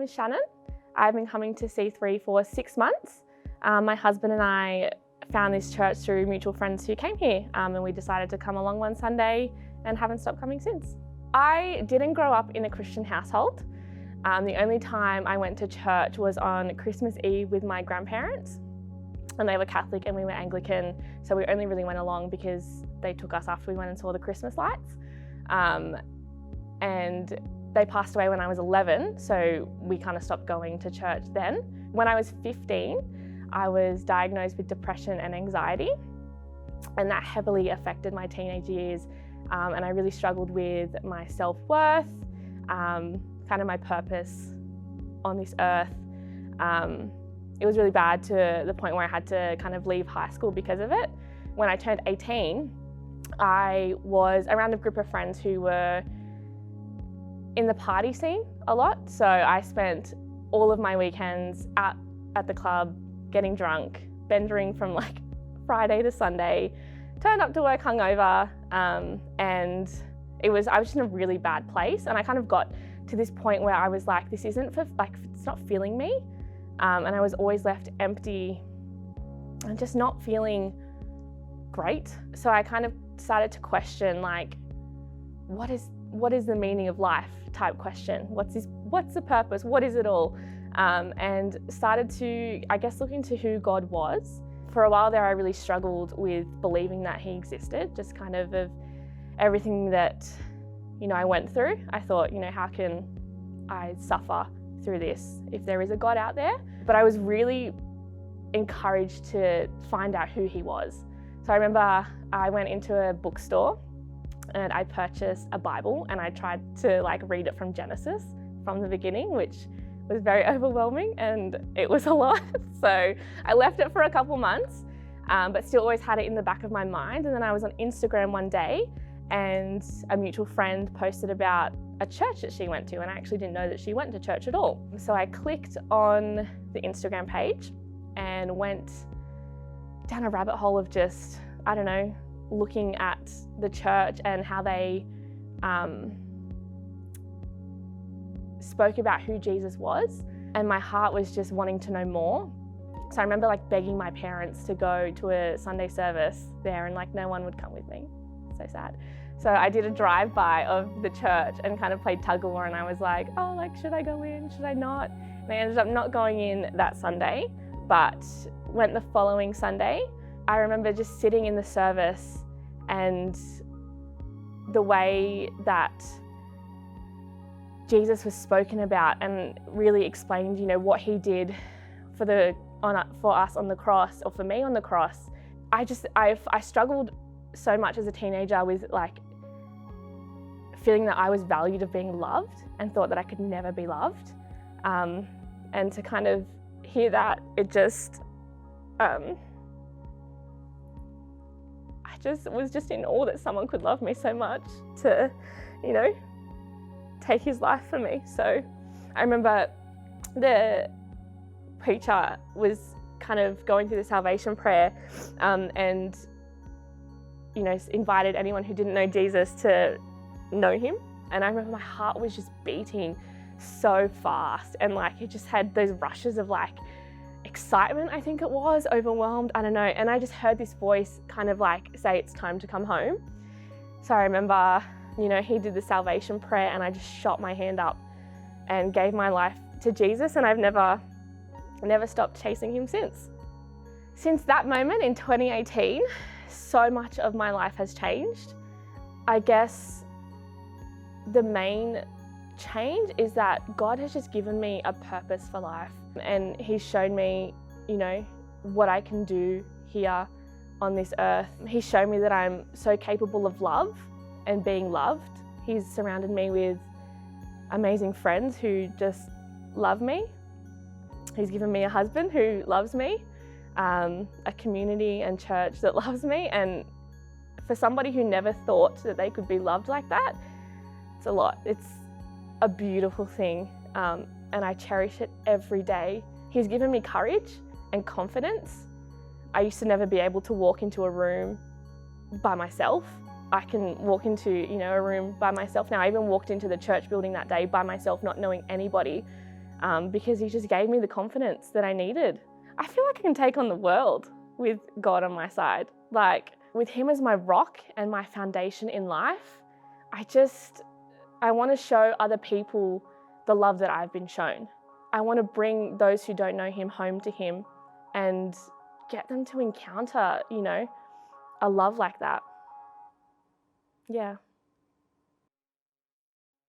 is Shannon. I've been coming to C3 for 6 months. My husband and I found this church through mutual friends who came here, and we decided to come along one Sunday and haven't stopped coming since. I didn't grow up in a Christian household. The only time I went to church was on Christmas Eve with my grandparents, and they were Catholic and we were Anglican, so we only really went along because they took us after we went and saw the Christmas lights. And they passed away when I was 11, so we kind of stopped going to church then. When I was 15, I was diagnosed with depression and anxiety, and that heavily affected my teenage years. And I really struggled with my self-worth, kind of my purpose on this earth. It was really bad to the point where I had to kind of leave high school because of it. When I turned 18, I was around a group of friends who were in the party scene a lot. So I spent all of my weekends out at the club, getting drunk, bendering from like Friday to Sunday, turned up to work hungover, and I was just in a really bad place. And I kind of got to this point where I was like, this isn't for, like, it's not filling me. And I was always left empty and just not feeling great. So I kind of started to question, like, what is the meaning of life type question? What's the purpose? What is it all? And started to, I guess, look into who God was. For a while there, I really struggled with believing that He existed, just kind of everything that, I went through. I thought, how can I suffer through this if there is a God out there? But I was really encouraged to find out who He was. So I remember I went into a bookstore and I purchased a Bible, and I tried to read it from Genesis from the beginning, which was very overwhelming, and it was a lot. So I left it for a couple months, but still always had it in the back of my mind. And then I was on Instagram one day, and a mutual friend posted about a church that she went to, and I actually didn't know that she went to church at all. So I clicked on the Instagram page and went down a rabbit hole of just, looking at the church and how they spoke about who Jesus was. And my heart was just wanting to know more. So I remember begging my parents to go to a Sunday service there, and no one would come with me. So sad. So I did a drive-by of the church and kind of played tug of war, and I was like, should I go in? Should I not? And I ended up not going in that Sunday, but went the following Sunday. I remember just sitting in the service and the way that Jesus was spoken about and really explained, what He did for us on the cross, or for me on the cross. I struggled so much as a teenager with feeling that I was valued of being loved, and thought that I could never be loved. And to kind of hear that, it just, I was just in awe that someone could love me so much to, take His life for me. So I remember the preacher was kind of going through the salvation prayer, and invited anyone who didn't know Jesus to know Him. And I remember my heart was just beating so fast, and it just had those rushes of excitement, I think it was, overwhelmed, I don't know. And I just heard this voice kind of say, it's time to come home. So I remember, he did the salvation prayer, and I just shot my hand up and gave my life to Jesus, and I've never stopped chasing Him since. Since that moment in 2018, so much of my life has changed. I guess the main change is that God has just given me a purpose for life, and He's shown me, what I can do here on this earth. He's shown me that I'm so capable of love and being loved. He's surrounded me with amazing friends who just love me. He's given me a husband who loves me, a community and church that loves me. And for somebody who never thought that they could be loved like that, it's a lot. It's a beautiful thing, and I cherish it every day. He's given me courage and confidence. I used to never be able to walk into a room by myself. I can walk into, a room by myself now. I even walked into the church building that day by myself, not knowing anybody. because he just gave me the confidence that I needed. I feel like I can take on the world with God on my side. Like, with him as my rock and my foundation in life, I want to show other people the love that I've been shown. I want to bring those who don't know him home to him and get them to encounter, a love like that. Yeah.